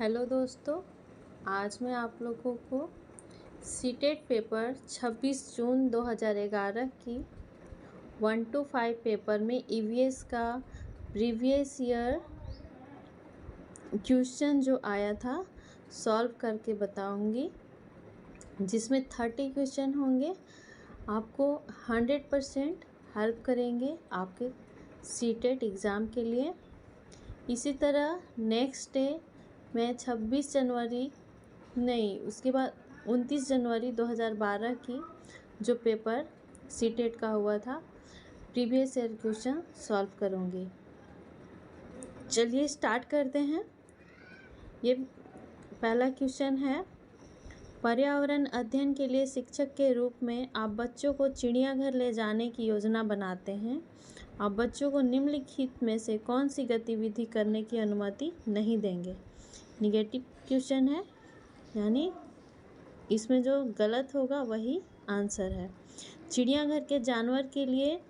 Hello दोस्तों, आज मैं आप लोगों को सीटेट पेपर 26 जून 2011 की 1 to 5 पेपर में ईवीएस का प्रीवियस ईयर क्वेश्चन जो आया था सॉल्व करके बताऊंगी, जिसमें 30 क्वेश्चन होंगे। आपको 100% हेल्प करेंगे आपके सीटेट एग्ज़ाम के लिए। इसी तरह नेक्स्ट डे मैं 26 जनवरी नहीं, उसके बाद 29 जनवरी 2012 की जो पेपर सीटेट का हुआ था प्रीवियस ईयर क्वेश्चन सॉल्व करूँगी। चलिए स्टार्ट करते हैं। ये पहला क्वेश्चन है, पर्यावरण अध्ययन के लिए शिक्षक के रूप में आप बच्चों को चिड़ियाघर ले जाने की योजना बनाते हैं। आप बच्चों को निम्नलिखित में से कौन सी गतिविधि करने की अनुमति नहीं देंगे। निगेटिव क्वेश्चन है, यानी इसमें जो गलत होगा वही आंसर है। चिड़ियाघर के जानवर के लिए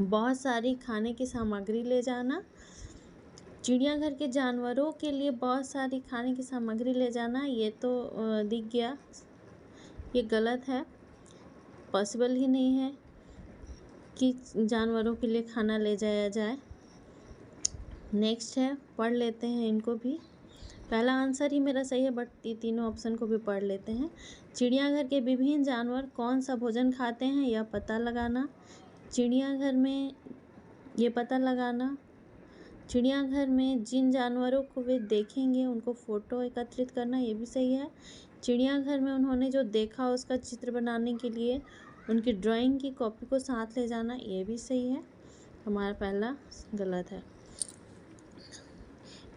बहुत सारी खाने की सामग्री ले जाना। चिड़ियाघर के जानवरों के लिए बहुत सारी खाने की सामग्री ले जाना, ये तो दिख गया, ये गलत है। पॉसिबल ही नहीं है कि जानवरों के लिए खाना ले जाया जाए। नेक्स्ट है, पढ़ लेते हैं इनको भी। पहला आंसर ही मेरा सही है, बट ये तीनों ऑप्शन को भी पढ़ लेते हैं। चिड़ियाघर के विभिन्न जानवर कौन सा भोजन खाते हैं, यह पता लगाना। चिड़ियाघर में ये पता लगाना। चिड़ियाघर में जिन जानवरों को वे देखेंगे उनको फ़ोटो एकत्रित करना, ये भी सही है। चिड़ियाघर में उन्होंने जो देखा उसका चित्र बनाने के लिए उनकी ड्राइंग की कॉपी को साथ ले जाना, ये भी सही है। हमारा पहला गलत है।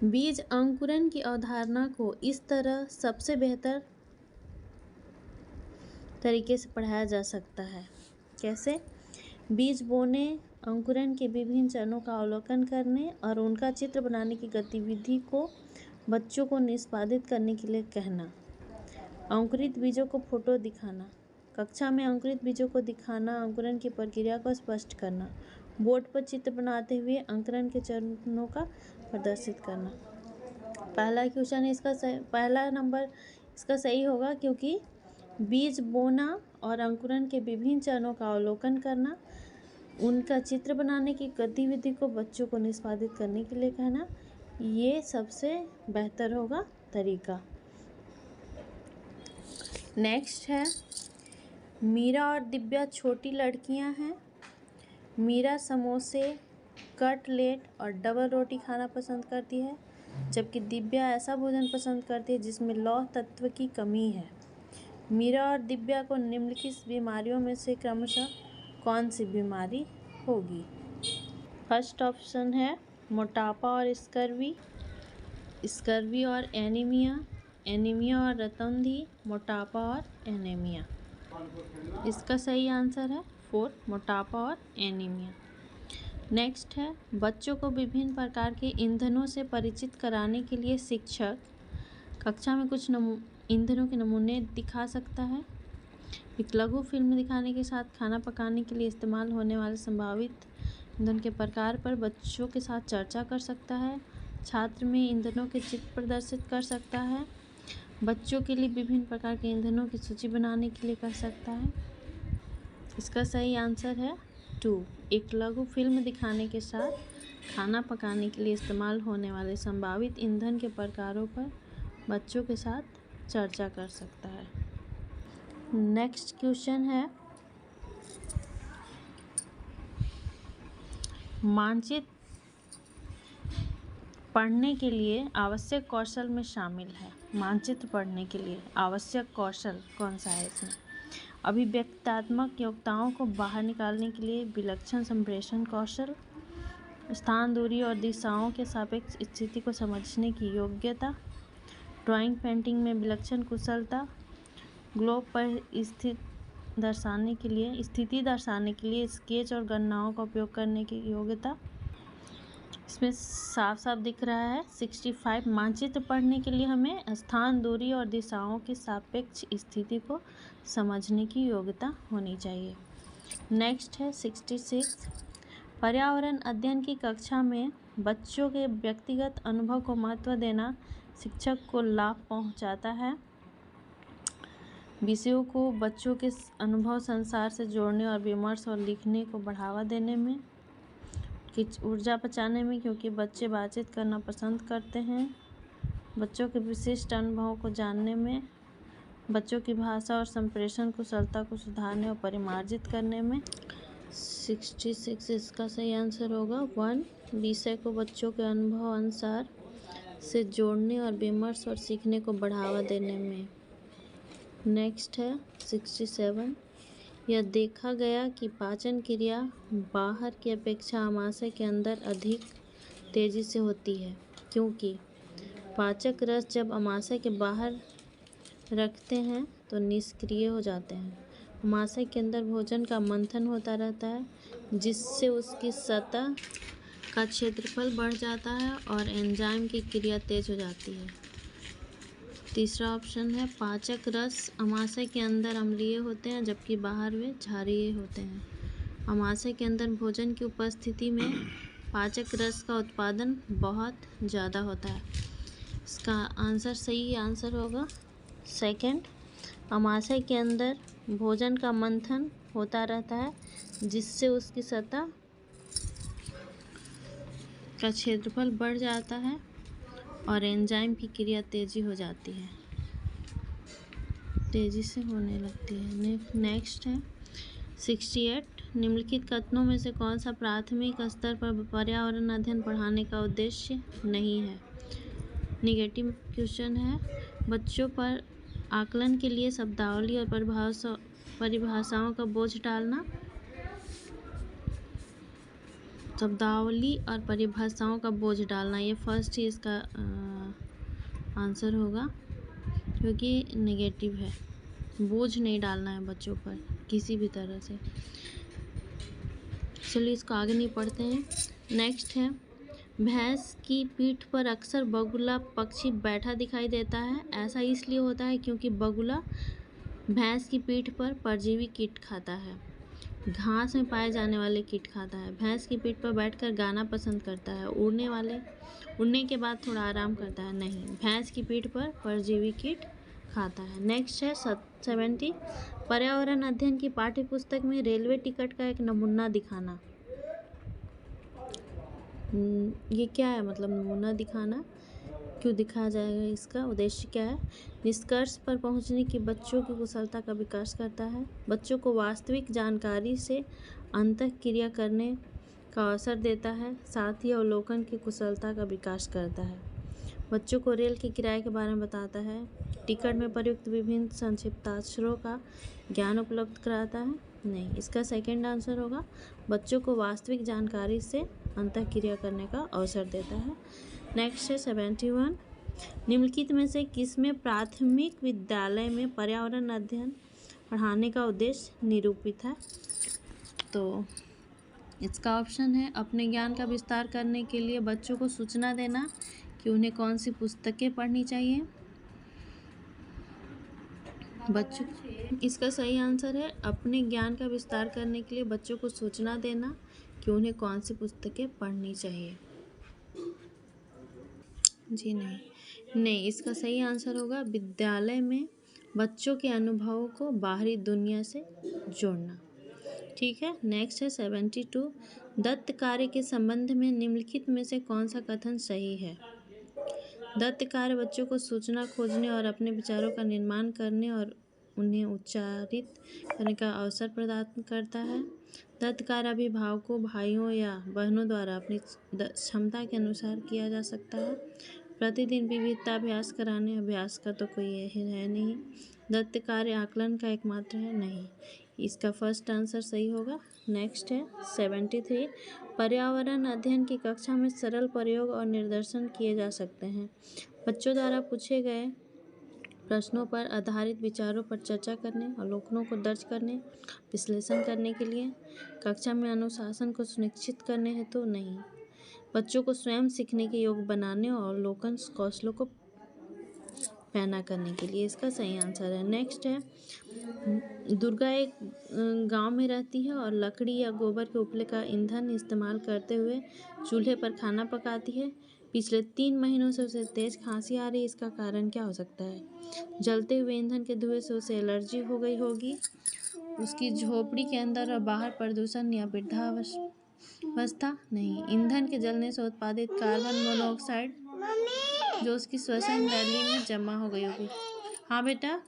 बीज अंकुरण की अवधारणा को इस तरह सबसे बेहतर तरीके से पढ़ाया जा सकता है। कैसे? बीज बोने, अंकुरण के विभिन्न चरणों का अवलोकन करने और उनका चित्र बनाने की गतिविधि को बच्चों को निष्पादित करने के लिए कहना। अंकुरित बीजों को फोटो दिखाना। कक्षा में अंकुरित बीजों को दिखाना, अंकुरण की प्रक्रिया को स्पष्ट करना। बोर्ड पर चित्र बनाते हुए अंकुरण के चरणों का प्रदर्शित करना। पहला क्वेश्चन इसका पहला नंबर इसका सही होगा, क्योंकि बीज बोना और अंकुरण के विभिन्न चरणों का अवलोकन करना, उनका चित्र बनाने की गतिविधि को बच्चों को निष्पादित करने के लिए कहना, ये सबसे बेहतर होगा तरीका। नेक्स्ट है, मीरा और दिव्या छोटी लड़कियां हैं। मीरा समोसे, कटलेट और डबल रोटी खाना पसंद करती है, जबकि दिव्या ऐसा भोजन पसंद करती है जिसमें लौह तत्व की कमी है। मीरा और दिव्या को निम्नलिखित बीमारियों में से क्रमशः कौन सी बीमारी होगी। फर्स्ट ऑप्शन है मोटापा और स्कर्वी, स्कर्वी और एनीमिया, एनीमिया और रतौंधी, मोटापा और एनीमिया। इसका सही आंसर है 4, मोटापा और एनीमिया। नेक्स्ट है, बच्चों को विभिन्न प्रकार के ईंधनों से परिचित कराने के लिए शिक्षक कक्षा में कुछ ईंधनों के नमूने दिखा सकता है। एक लघु फिल्म दिखाने के साथ खाना पकाने के लिए इस्तेमाल होने वाले संभावित ईंधन के प्रकार पर बच्चों के साथ चर्चा कर सकता है। छात्र में ईंधनों के चित्र प्रदर्शित कर सकता है। बच्चों के लिए विभिन्न प्रकार के ईंधनों की सूची बनाने के लिए कर सकता है। इसका सही आंसर है 2, एक लघु फिल्म दिखाने के साथ खाना पकाने के लिए इस्तेमाल होने वाले संभावित ईंधन के प्रकारों पर बच्चों के साथ चर्चा कर सकता है। नेक्स्ट क्वेश्चन है, मानचित्र पढ़ने के लिए आवश्यक कौशल में शामिल है। मानचित्र पढ़ने के लिए आवश्यक कौशल कौन सा है इसमें? अभिव्यक्तात्मक योग्यताओं को बाहर निकालने के लिए विलक्षण संप्रेषण कौशल, स्थान, दूरी और दिशाओं के सापेक्ष स्थिति को समझने की योग्यता, ड्राइंग पेंटिंग में विलक्षण कुशलता, ग्लोब पर स्थिति दर्शाने के लिए स्केच और गणनाओं का उपयोग करने की योग्यता। इसमें साफ साफ दिख रहा है 65। मानचित्र पढ़ने के लिए हमें स्थान, दूरी और दिशाओं की सापेक्ष स्थिति को समझने की योग्यता होनी चाहिए। नेक्स्ट है 66। पर्यावरण अध्ययन की कक्षा में बच्चों के व्यक्तिगत अनुभव को महत्व देना शिक्षक को लाभ पहुंचाता है। विषयों को बच्चों के अनुभव संसार से जोड़ने और विमर्श और लिखने को बढ़ावा देने में, ऊर्जा बचाने में, क्योंकि बच्चे बातचीत करना पसंद करते हैं। बच्चों के विशिष्ट अनुभवों को जानने में, बच्चों की भाषा और संप्रेषण कुशलता को सुधारने और परिमार्जित करने में। 66 इसका सही आंसर होगा। 1 विषय को बच्चों के अनुभव अनुसार से जोड़ने और विमर्श और सीखने को बढ़ावा देने में। नेक्स्ट है 67, यह देखा गया कि पाचन क्रिया बाहर की अपेक्षा आमाशय के अंदर अधिक तेजी से होती है, क्योंकि पाचक रस जब आमाशय के बाहर रखते हैं तो निष्क्रिय हो जाते हैं। आमाशय के अंदर भोजन का मंथन होता रहता है, जिससे उसकी सतह का क्षेत्रफल बढ़ जाता है और एंजाइम की क्रिया तेज हो जाती है। तीसरा ऑप्शन है पाचक रस आमाशय के अंदर अम्लीय होते हैं, जबकि बाहर वे क्षारीय होते हैं। आमाशय के अंदर भोजन की उपस्थिति में पाचक रस का उत्पादन बहुत ज़्यादा होता है। इसका आंसर सही आंसर होगा सेकंड। आमाशय के अंदर भोजन का मंथन होता रहता है, जिससे उसकी सतह का क्षेत्रफल बढ़ जाता है और एंजाइम की क्रिया तेजी से होने लगती है। नेक्स्ट है 68, निम्नलिखित कथनों में से कौन सा प्राथमिक स्तर पर पर्यावरण अध्ययन पढ़ाने का उद्देश्य नहीं है। निगेटिव क्वेश्चन है। बच्चों पर आकलन के लिए शब्दावली और परिभाषाओं का बोझ डालना। शब्दावली और परिभाषाओं का बोझ डालना, ये फर्स्ट ही इसका आंसर होगा, क्योंकि नेगेटिव है। बोझ नहीं डालना है बच्चों पर किसी भी तरह से। चलिए इसको आगे नहीं पढ़ते हैं। नेक्स्ट है भैंस की पीठ पर अक्सर बगुला पक्षी बैठा दिखाई देता है। ऐसा इसलिए होता है क्योंकि बगुला भैंस की पीठ पर परजीवी कीट खाता है, घास में पाए जाने वाले कीट खाता है। भैंस की पीठ पर बैठकर गाना पसंद करता है। उड़ने के बाद थोड़ा आराम करता है। नहीं, भैंस की पीठ पर परजीवी कीट खाता है। नेक्स्ट है 70, पर्यावरण अध्ययन की पाठ्य पुस्तक में रेलवे टिकट का एक नमूना दिखाना। ये क्या है, मतलब नमूना दिखाना क्यों दिखाया जाएगा, इसका उद्देश्य क्या है। निष्कर्ष पर पहुंचने की बच्चों की कुशलता का विकास करता है। बच्चों को वास्तविक जानकारी से अंतःक्रिया करने का अवसर देता है, साथ ही अवलोकन की कुशलता का विकास करता है। बच्चों को रेल के किराए के बारे में बताता है। टिकट में प्रयुक्त विभिन्न संक्षिप्ताक्षरों का ज्ञान उपलब्ध कराता है। नहीं, इसका सेकंड आंसर होगा। बच्चों को वास्तविक जानकारी से अंतःक्रिया करने का अवसर देता है। नेक्स्ट है 71, निम्नलिखित में से किसमें प्राथमिक विद्यालय में पर्यावरण अध्ययन पढ़ाने का उद्देश्य निरूपित है। तो इसका ऑप्शन है अपने ज्ञान का विस्तार करने के लिए बच्चों को सूचना देना कि उन्हें कौन सी पुस्तकें पढ़नी चाहिए। बच्चों, इसका सही आंसर है अपने ज्ञान का विस्तार करने के लिए बच्चों को सूचना देना कि उन्हें कौन सी पुस्तकें पढ़नी चाहिए। जी नहीं, इसका सही आंसर होगा विद्यालय में बच्चों के अनुभवों को बाहरी दुनिया से जोड़ना। ठीक है। नेक्स्ट है 72, दत्त कार्य के संबंध में निम्नलिखित में से कौन सा कथन सही है। दत्त कार्य बच्चों को सूचना खोजने और अपने विचारों का निर्माण करने और उन्हें उच्चारित करने का अवसर प्रदान करता है। दत्त कार्य अभिभावकों, भाइयों या बहनों द्वारा अपनी क्षमता के अनुसार किया जा सकता है। प्रतिदिन विविधता अभ्यास कराने अभ्यास का तो कोई यही है नहीं। दत्त कार्य आकलन का एकमात्र है। नहीं, इसका फर्स्ट आंसर सही होगा। नेक्स्ट है 73, पर्यावरण अध्ययन की कक्षा में सरल प्रयोग और निदर्शन किए जा सकते हैं। बच्चों द्वारा पूछे गए प्रश्नों पर आधारित विचारों पर चर्चा करने, अवलोकनों को दर्ज करने, विश्लेषण करने के लिए। कक्षा में अनुशासन को सुनिश्चित करने हेतु नहीं, बच्चों को स्वयं सीखने के योग्य बनाने और अवलोकन कौशलों को पैना करने के लिए। इसका सही आंसर है। नेक्स्ट है दुर्गा एक गांव में रहती है और लकड़ी या गोबर के उपले का ईंधन इस्तेमाल करते हुए चूल्हे पर खाना पकाती है। पिछले 3 महीनों से उसे तेज खांसी आ रही है, इसका कारण क्या हो सकता है? जलते हुए ईंधन के धुएं से उसे एलर्जी हो गई होगी, उसकी झोपड़ी के अंदर और बाहर प्रदूषण या वृद्धावस्था नहीं, ईंधन के जलने से उत्पादित कार्बन मोनोऑक्साइड जो उसकी श्वसन नली में जमा हो गई होगी। हाँ बेटा,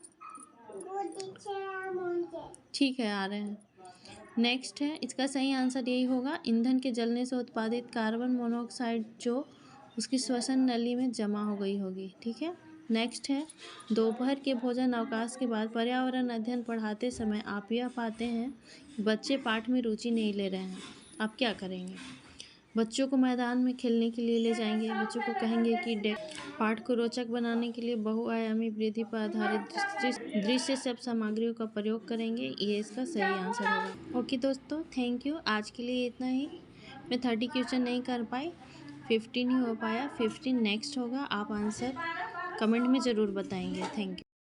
ठीक है, आ रहे हैं। नेक्स्ट है, इसका सही आंसर यही होगा, ईंधन के जलने से उत्पादित कार्बन मोनोऑक्साइड जो उसकी श्वसन नली में जमा हो गई होगी। ठीक है। नेक्स्ट है, दोपहर के भोजन अवकाश के बाद पर्यावरण अध्ययन पढ़ाते समय आप यह पाते हैं कि बच्चे पाठ में रुचि नहीं ले रहे हैं, आप क्या करेंगे? बच्चों को मैदान में खेलने के लिए ले जाएंगे, बच्चों को कहेंगे कि पाठ को रोचक बनाने के लिए बहुआयामी वृद्धि पर आधारित दृश्य सब सामग्रियों का प्रयोग करेंगे, ये इसका सही आंसर होगा। ओके दोस्तों, थैंक यू। आज के लिए इतना ही। मैं 30 क्वेश्चन नहीं कर पाई, 15 ही हो पाया। 15 नेक्स्ट होगा, आप आंसर कमेंट में ज़रूर बताएंगे। Thank you.